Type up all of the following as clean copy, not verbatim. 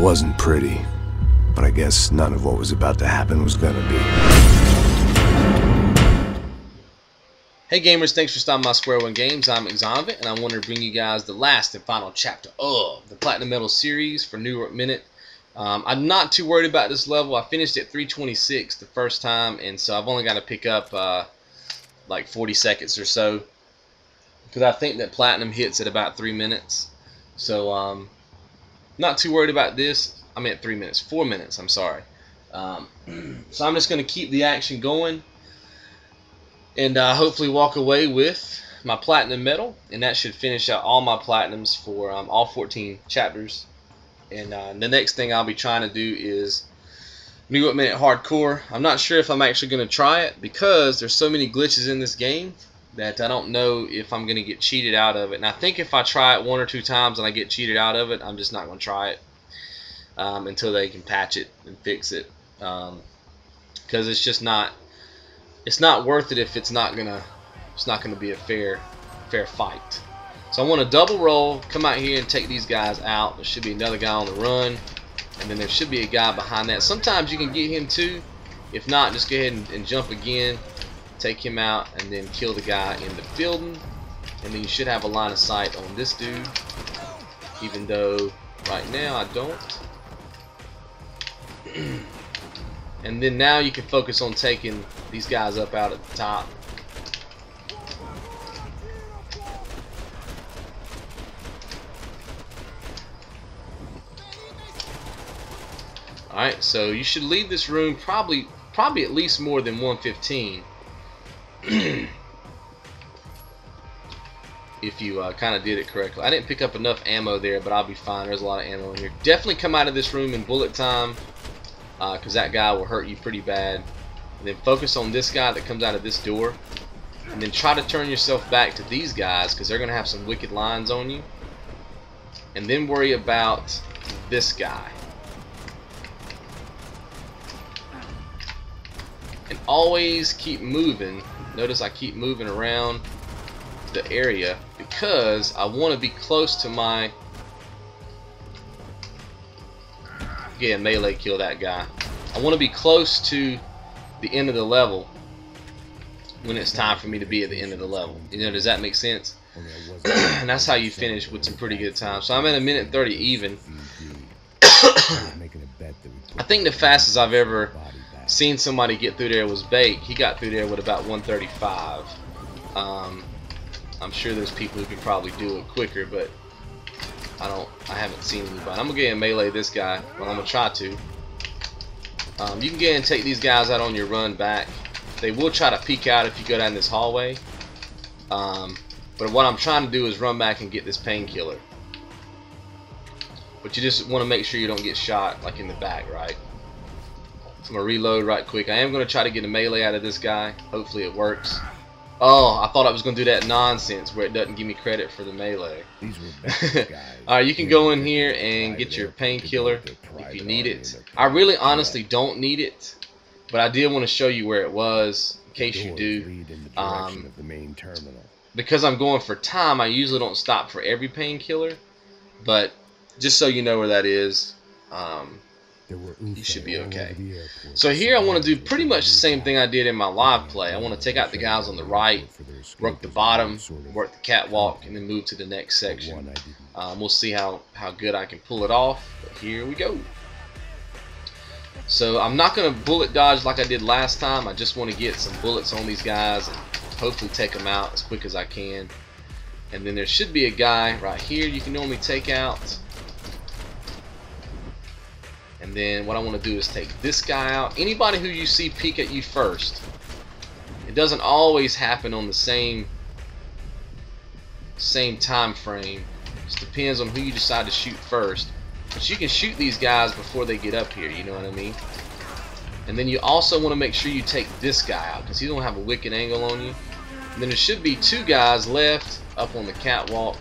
wasn't pretty, but I guess none of what was about to happen was gonna be. Hey gamers, thanks for stopping by Square One Games. I'm XONEVANT, and I wanted to bring you guys the last and final chapter of the Platinum Medal series for New York Minute. I'm not too worried about this level. I finished at 326 the first time, and so I've only got to pick up like 40 seconds or so, because I think that Platinum hits at about 3 minutes. So not too worried about this. I meant 3 minutes, 4 minutes, I'm sorry. So I'm just going to keep the action going, and hopefully walk away with my Platinum Medal, and that should finish out all my Platinums for all 14 chapters. And the next thing I'll be trying to do is New York Minute Hardcore. I'm not sure if I'm actually going to try it, because there's so many glitches in this game that I don't know if I'm going to get cheated out of it. And I think if I try it 1 or 2 times and I get cheated out of it, I'm just not going to try it until they can patch it and fix it, because it's just not worth it if it's not gonna be a fair fight. So I want to double roll, come out here and take these guys out. There should be another guy on the run, and then there should be a guy behind that. Sometimes you can get him too. If not, just go ahead and jump again, take him out, and then kill the guy in the building. And then you should have a line of sight on this dude, even though right now I don't. And then now you can focus on taking these guys up out at the top. Alright, so you should leave this room probably at least more than 115. If you kind of did it correctly. I didn't pick up enough ammo there, but I'll be fine. There's a lot of ammo in here. Definitely come out of this room in bullet time, because that guy will hurt you pretty bad. And then focus on this guy that comes out of this door, and then try to turn yourself back to these guys, because they're going to have some wicked lines on you. And then worry about this guy. And always keep moving. Notice I keep moving around the area, because I want to be close to my... Yeah, melee kill that guy. I want to be close to the end of the level when it's time for me to be at the end of the level. You know, does that make sense? And that's how you finish with some pretty good time. So I'm at 1:30 even. I think the fastest I've ever seen somebody get through there was Bake. He got through there with about 1:35. I'm sure there's people who can probably do it quicker, but I haven't seen anybody. I'm gonna go ahead and melee this guy. Well, I'm gonna try to. You can go ahead and take these guys out on your run back. They will try to peek out if you go down this hallway. But what I'm trying to do is run back and get this painkiller. But you just want to make sure you don't get shot like in the back, right? So I'm gonna reload right quick. I am gonna try to get a melee out of this guy. Hopefully it works. Oh, I thought I was going to do that nonsense where it doesn't give me credit for the melee. Alright, you can go in here and get your painkiller if you need it. I really honestly don't need it, but I did want to show you where it was in case you do. Because I'm going for time, I usually don't stop for every painkiller, but just so you know where that is, you should be okay. So here I want to do pretty much the same thing I did in my live play. I want to take out the guys on the right, work the bottom, work the catwalk, and then move to the next section. We'll see how good I can pull it off, but here we go. So I'm not going to bullet dodge like I did last time. I just want to get some bullets on these guys and hopefully take them out as quick as I can. And then there should be a guy right here you can normally take out. And then what I want to do is take this guy out. Anybody who you see peek at you first. It doesn't always happen on the same time frame. It just depends on who you decide to shoot first. But you can shoot these guys before they get up here, you know what I mean? And then you also want to make sure you take this guy out, because he don't have a wicked angle on you. And then there should be 2 guys left up on the catwalk.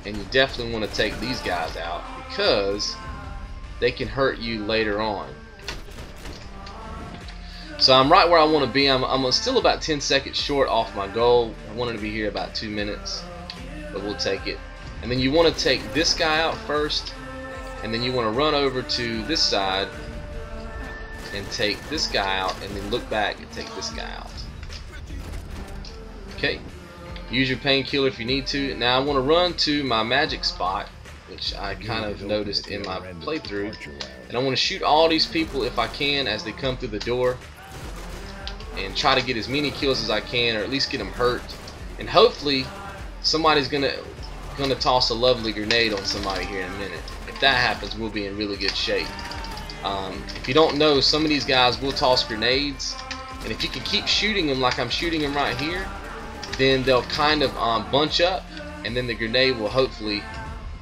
And you definitely want to take these guys out, because they can hurt you later on. So I'm right where I want to be. I'm still about 10 seconds short off my goal. I wanted to be here about 2 minutes, but we'll take it. And then you want to take this guy out first, and then you want to run over to this side and take this guy out, and then look back and take this guy out. Okay, use your painkiller if you need to. Now I want to run to my magic spot, which I kind of noticed in my playthrough, and I want to shoot all these people if I can as they come through the door, and try to get as many kills as I can, or at least get them hurt. And hopefully somebody's gonna toss a lovely grenade on somebody here in a minute. If that happens, we'll be in really good shape. If you don't know, some of these guys will toss grenades, and if you can keep shooting them like I'm shooting them right here, then they'll kind of bunch up, and then the grenade will hopefully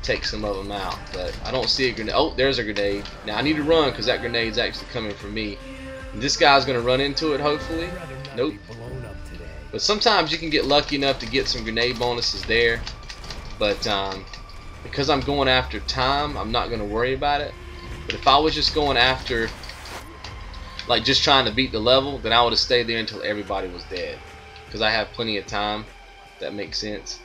take some of them out. But I don't see a grenade. Oh, there's a grenade. Now I need to run because that grenade's actually coming from me. And this guy's going to run into it, hopefully. Nope. But sometimes you can get lucky enough to get some grenade bonuses there. But because I'm going after time, I'm not going to worry about it. But if I was just going after, like just trying to beat the level, then I would have stayed there until everybody was dead. Because I have plenty of time. If that makes sense.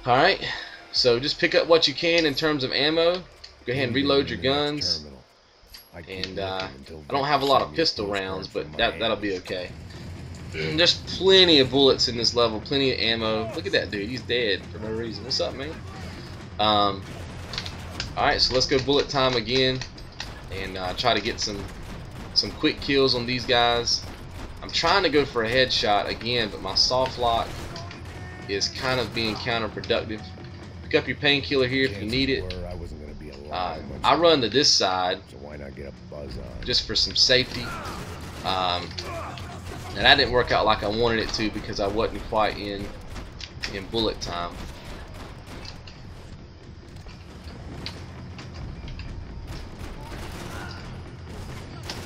Alright. So just pick up what you can in terms of ammo. Go ahead and reload your guns. And I don't have a lot of pistol rounds, but that'll be okay. There's plenty of bullets in this level, plenty of ammo. Look at that dude, he's dead for no reason. What's up, man? Alright, so let's go bullet time again, and try to get some quick kills on these guys. I'm trying to go for a headshot again, but my soft lock is kind of being counterproductive. Pick up your painkiller here if you need it. I run to this side just for some safety. And that didn't work out like I wanted it to because I wasn't quite in bullet time.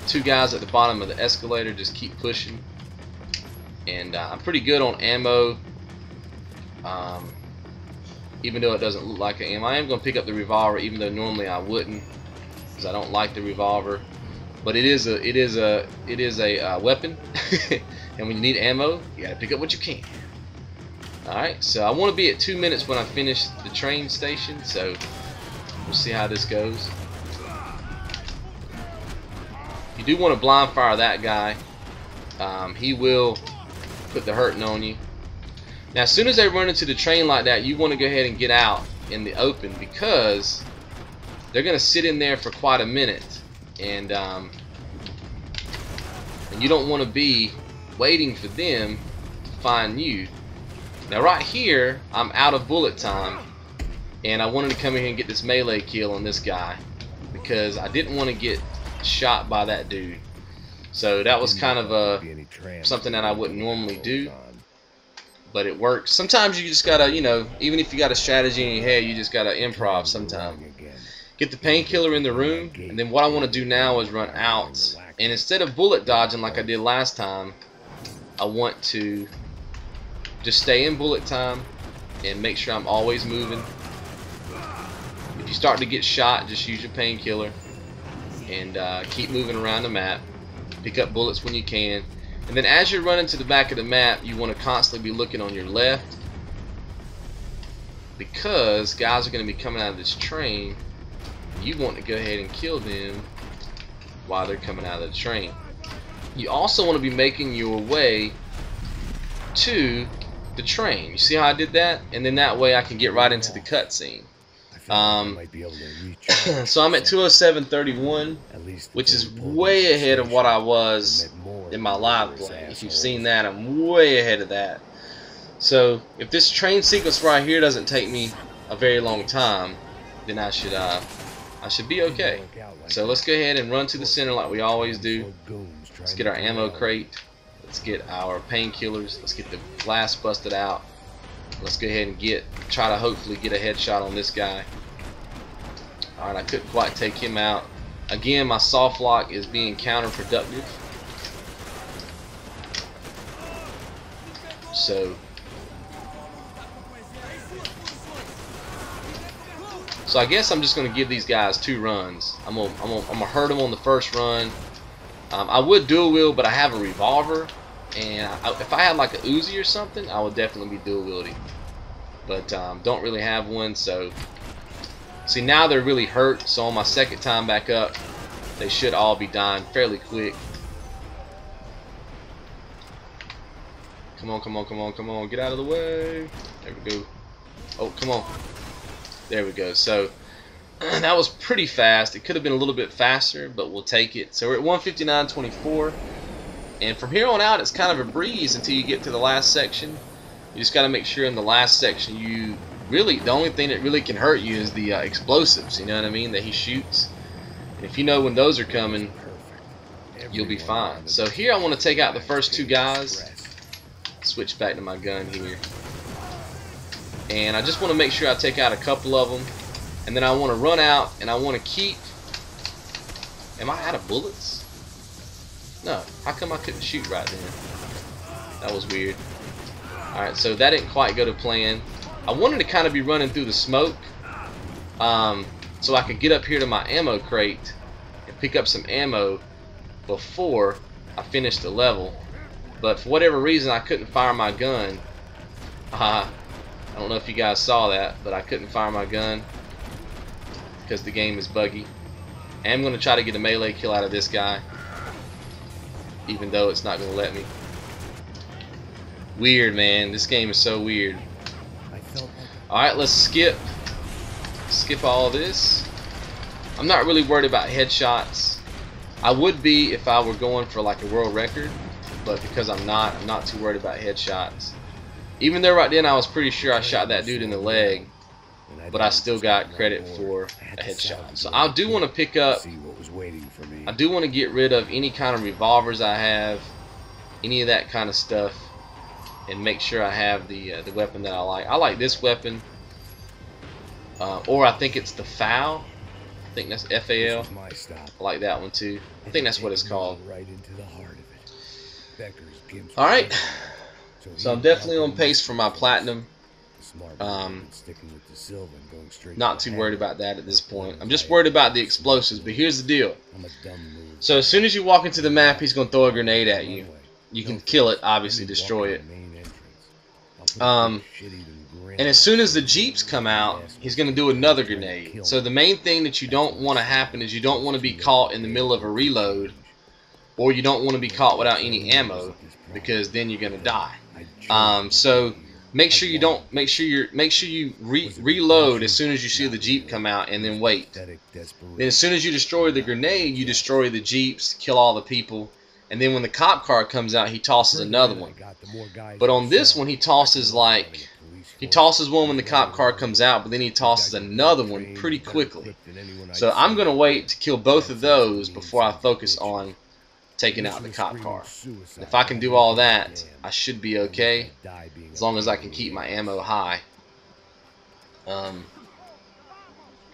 Two guys at the bottom of the escalator, just keep pushing. And I'm pretty good on ammo, even though it doesn't look like I am. I am going to pick up the revolver, even though normally I wouldn't, because I don't like the revolver. But it is a weapon, and when you need ammo, you gotta pick up what you can. Alright, so I want to be at 2 minutes when I finish the train station, so we'll see how this goes. You do want to blind fire that guy. He will put the hurting on you. Now as soon as they run into the train like that, you want to go ahead and get out in the open, because they're gonna sit in there for quite a minute. And you don't want to be waiting for them to find you. Now right here, I'm out of bullet time, and I wanted to come in here and get this melee kill on this guy because I didn't want to get shot by that dude. So that was kind of something that I wouldn't normally do, but it works. Sometimes you just gotta, you know, even if you got a strategy in your head, you just gotta improv sometimes. Get the painkiller in the room, and then what I want to do now is run out, and instead of bullet dodging like I did last time, I want to just stay in bullet time and make sure I'm always moving. If you start to get shot, just use your painkiller and keep moving around the map. Pick up bullets when you can, and then as you're running to the back of the map, you want to constantly be looking on your left, because guys are going to be coming out of this train. You want to go ahead and kill them while they're coming out of the train. You also want to be making your way to the train. You see how I did that? And then that way I can get right into the cutscene. So I'm at 207.31, which is way ahead of what I was in my live play. If you've seen that, I'm way ahead of that. So if this train sequence right here doesn't take me a very long time, then I should be okay. So let's go ahead and run to the center like we always do. Let's get our ammo crate. Let's get our painkillers. Let's get the glass busted out. Let's go ahead and try to hopefully get a headshot on this guy. Alright, I couldn't quite take him out. Again, my soft lock is being counterproductive. So I guess I'm just going to give these guys 2 runs. I'm gonna hurt them on the first run. I would dual wield, but I have a revolver, and if I had like a Uzi or something, I would definitely be dual wielding. But don't really have one, so See, now they're really hurt, so on my second time back up, they should all be dying fairly quick. Come on, come on, come on, come on. Get out of the way. There we go. Oh, come on. There we go. So, that was pretty fast. It could have been a little bit faster, but we'll take it. So, we're at 159.24. And from here on out, it's kind of a breeze until you get to the last section. You just got to make sure in the last section you really, the only thing that really can hurt you is the explosives, you know what I mean, that he shoots. And if you know when those are coming, you'll be fine. So here I want to take out the first two guys. Switch back to my gun here. And I just want to make sure I take out a couple of them. And then I want to run out and I want to keep... Am I out of bullets? No. How come I couldn't shoot right then? That was weird. Alright, so that didn't quite go to plan. I wanted to kind of be running through the smoke so I could get up here to my ammo crate and pick up some ammo before I finished the level. But for whatever reason, I couldn't fire my gun. I don't know if you guys saw that, but I couldn't fire my gun because the game is buggy. I am going to try to get a melee kill out of this guy, even though it's not going to let me. Weird, man. This game is so weird. Alright, let's skip all this. I'm not really worried about headshots. I would be if I were going for like a world record, but because I'm not too worried about headshots. Even though right then I was pretty sure I shot that dude in the leg, but I still got credit for a headshot. So I do want to pick up, I do want to get rid of any kind of revolvers I have, any of that kind of stuff, and make sure I have the weapon that I like. I like this weapon, or I think it's the FAL. I think that's FAL. I like that one too. I think that's what it's called. Alright, so I'm definitely on pace for my platinum. Not too worried about that at this point. I'm just worried about the explosives, but here's the deal. So as soon as you walk into the map, he's going to throw a grenade at you. You can kill it, obviously destroy it. And as soon as the Jeeps come out, he's going to do another grenade. So the main thing that you don't want to happen is you don't want to be caught in the middle of a reload, or you don't want to be caught without any ammo, because then you're going to die. So make sure you reload as soon as you see the Jeep come out, and then wait. Then as soon as you destroy the grenade, you destroy the Jeeps, kill all the people. And then when the cop car comes out, he tosses another one. But on this one, he tosses one when the cop car comes out, but then he tosses another one pretty quickly. So I'm going to wait to kill both of those before I focus on taking out the cop car. And if I can do all that, I should be okay, as long as I can keep my ammo high.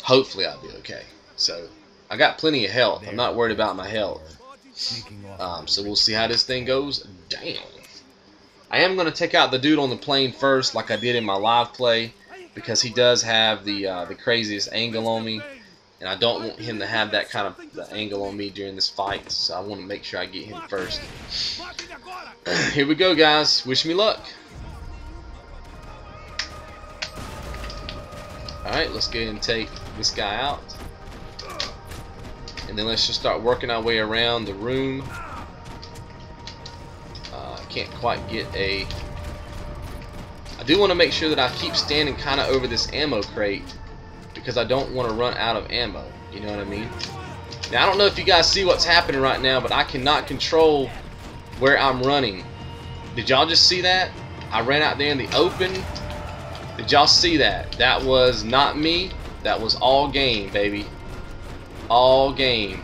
Hopefully I'll be okay. So I got plenty of health. I'm not worried about my health. So we'll see how this thing goes. Damn. I am going to take out the dude on the plane first, like I did in my live play, because he does have the craziest angle on me, and I don't want him to have that kind of angle on me during this fight. So I want to make sure I get him first. Here we go, guys. Wish me luck. Alright, let's go ahead and take this guy out. And then let's just start working our way around the room. I can't quite get a... I do want to make sure that I keep standing kind of over this ammo crate, because I don't want to run out of ammo. You know what I mean? Now, I don't know if you guys see what's happening right now, but I cannot control where I'm running. Did y'all just see that? I ran out there in the open. Did y'all see that? That was not me. That was all game, baby. All game.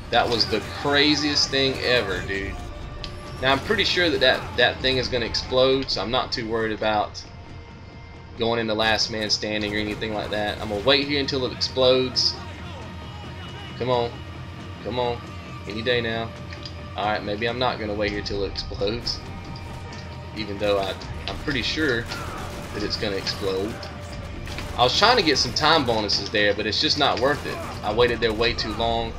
That was the craziest thing ever, dude. Now I'm pretty sure that thing is going to explode, so I'm not too worried about going into last man standing or anything like that. I'm going to wait here until it explodes. Come on. Come on. Any day now. Alright, maybe I'm not going to wait here till it explodes. Even though I'm pretty sure that it's going to explode. I was trying to get some time bonuses there, but it's just not worth it. I waited there way too long.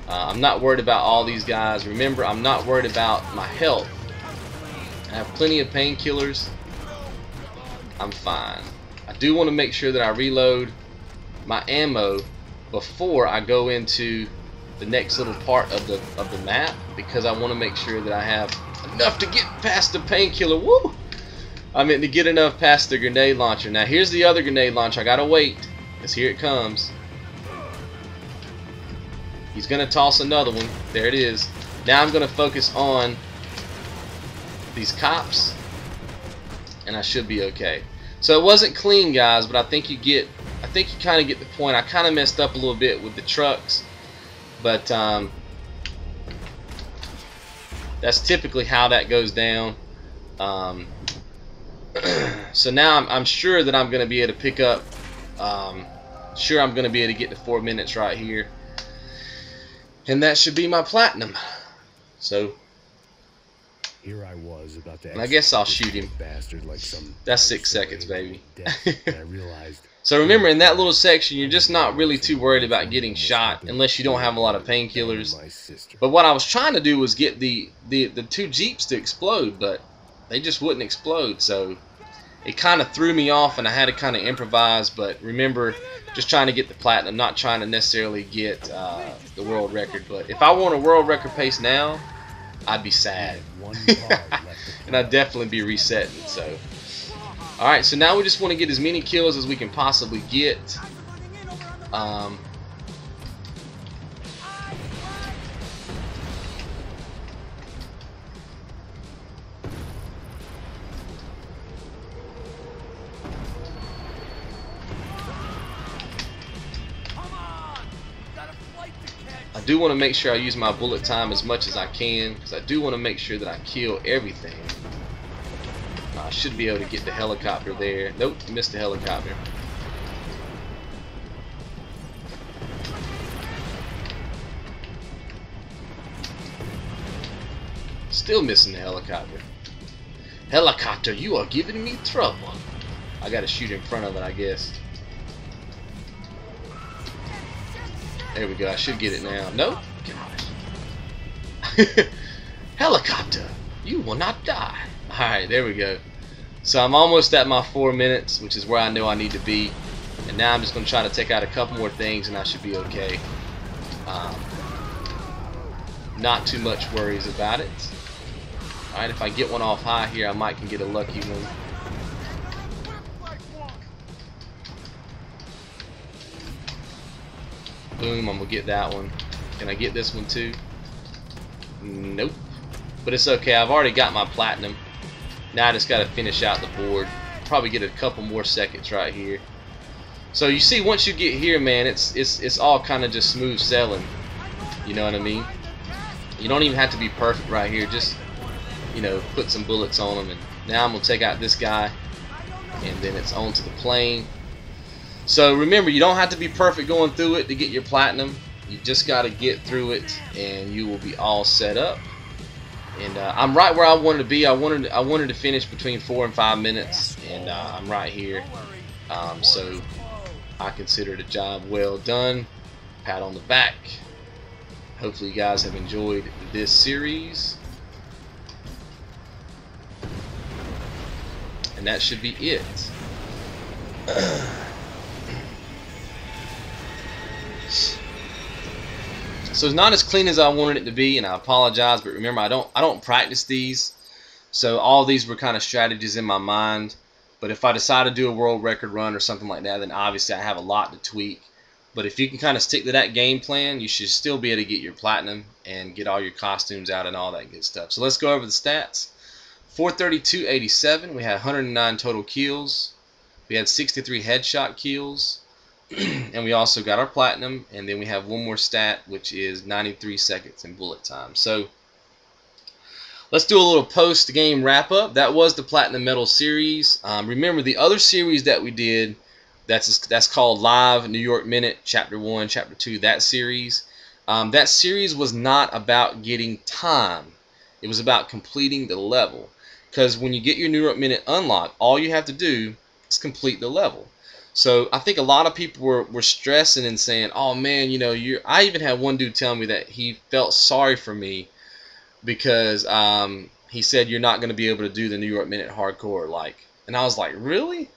I'm not worried about all these guys. Remember, I'm not worried about my health. I have plenty of painkillers. I'm fine. I do want to make sure that I reload my ammo before I go into the next little part of the map, because I want to make sure that I have enough to get past the painkiller. Woo! I meant to get enough past the grenade launcher. Now here's the other grenade launcher. I gotta wait, because here it comes. He's gonna toss another one. There it is. Now I'm gonna focus on these cops, and I should be okay. So it wasn't clean, guys, but I think you kind of get the point. I kind of messed up a little bit with the trucks, but that's typically how that goes down. So now I'm sure that I'm going to be able to pick up. Sure, I'm going to be able to get to 4 minutes right here, and that should be my platinum. So here I was about to. I guess I'll shoot him. Bastard like some. That's 6 seconds, baby. I realized. So remember, in that little section, you're just not really too worried about getting shot unless you don't have a lot of painkillers. But what I was trying to do was get the 2 Jeeps to explode, but they just wouldn't explode. So it kind of threw me off, and I had to kind of improvise. But remember, just trying to get the platinum, not trying to necessarily get the world record. But if I want a world record pace now, I'd be sad. And I'd definitely be resetting. So alright, so now we just want to get as many kills as we can possibly get. I do want to make sure I use my bullet time as much as I can, because I do want to make sure that I kill everything. I should be able to get the helicopter there. Nope, missed the helicopter. Still missing the helicopter. Helicopter, you are giving me trouble. I gotta shoot in front of it, I guess. There we go, I should get it now. Nope. Gosh. Helicopter, you will not die. Alright, there we go. So I'm almost at my 4 minutes, which is where I know I need to be. And now I'm just going to try to take out a couple more things, and I should be okay. Not too much worries about it. Alright, if I get one off high here, I might can get a lucky one. Boom, I'm going to get that one. Can I get this one too? Nope. But it's okay, I've already got my platinum. Now I just got to finish out the board. Probably get a couple more seconds right here. So you see, once you get here, man, it's all kind of just smooth sailing. You know what I mean? You don't even have to be perfect right here. Just, you know, put some bullets on them. And now I'm going to take out this guy. And then it's on to the plane. So remember, you don't have to be perfect going through it to get your platinum. You just got to get through it, and you will be all set up. And I'm right where I wanted to be. I wanted to finish between 4 and 5 minutes, and I'm right here. So I consider the job well done. Pat on the back. Hopefully you guys have enjoyed this series. And that should be it. So it's not as clean as I wanted it to be, and I apologize, but remember, I don't practice these. So all these were kind of strategies in my mind. But if I decide to do a world record run or something like that, then obviously I have a lot to tweak. But if you can kind of stick to that game plan, you should still be able to get your platinum and get all your costumes out and all that good stuff. So let's go over the stats. 432.87. We had 109 total kills. We had 63 headshot kills. And we also got our platinum, and then we have one more stat, which is 93 seconds in bullet time. So let's do a little post-game wrap-up. That was the Platinum Medal series. Remember, the other series that we did, that's called Live New York Minute, Chapter 1, Chapter 2, that series. That series was not about getting time. It was about completing the level. Because when you get your New York Minute unlock, all you have to do is complete the level. So I think a lot of people were stressing and saying, oh man, you know, I even had one dude tell me that he felt sorry for me because he said you're not going to be able to do the New York Minute hardcore, like, and I was like, really?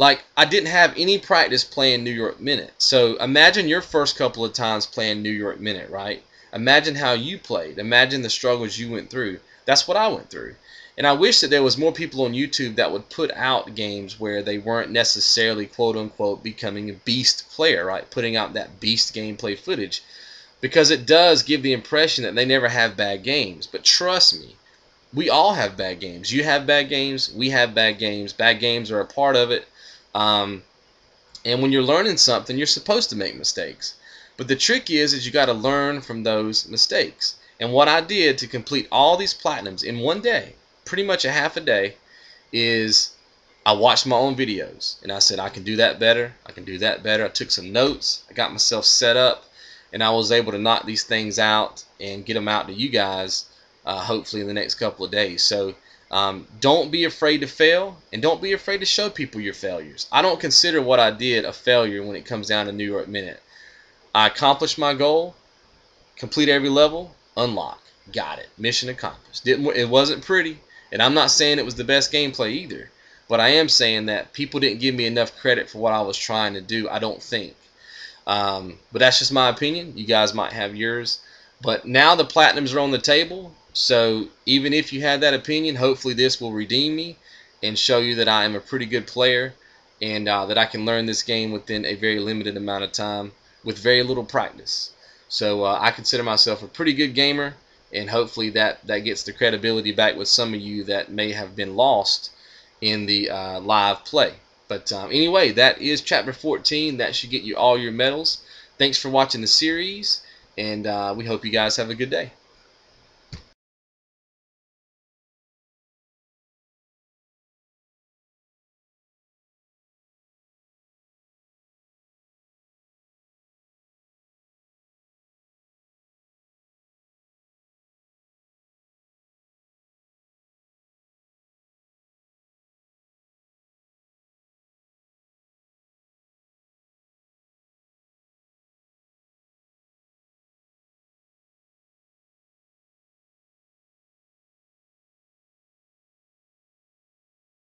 Like, I didn't have any practice playing New York Minute. So imagine your first couple of times playing New York Minute, right? Imagine how you played. Imagine the struggles you went through. That's what I went through. And I wish that there was more people on YouTube that would put out games where they weren't necessarily, quote unquote, becoming a beast player, right? Putting out that beast gameplay footage. Because it does give the impression that they never have bad games. But trust me, we all have bad games. You have bad games. We have bad games. Bad games are a part of it. And when you're learning something, you're supposed to make mistakes. But the trick is you got to learn from those mistakes. And what I did to complete all these platinums in one day, pretty much a half a day, is I watched my own videos. And I said, I can do that better. I can do that better. I took some notes. I got myself set up. And I was able to knock these things out and get them out to you guys, hopefully in the next couple of days. So don't be afraid to fail, and don't be afraid to show people your failures. I don't consider what I did a failure when it comes down to New York Minute. I accomplished my goal, complete every level, unlock, got it, mission accomplished. It wasn't pretty, and I'm not saying it was the best gameplay either, but I am saying that people didn't give me enough credit for what I was trying to do, I don't think. But that's just my opinion. You guys might have yours. But now the platinums are on the table. So even if you had that opinion, hopefully this will redeem me and show you that I am a pretty good player, and that I can learn this game within a very limited amount of time with very little practice. So I consider myself a pretty good gamer, and hopefully that gets the credibility back with some of you that may have been lost in the live play. But anyway, that is chapter 14. That should get you all your medals. Thanks for watching the series, and we hope you guys have a good day.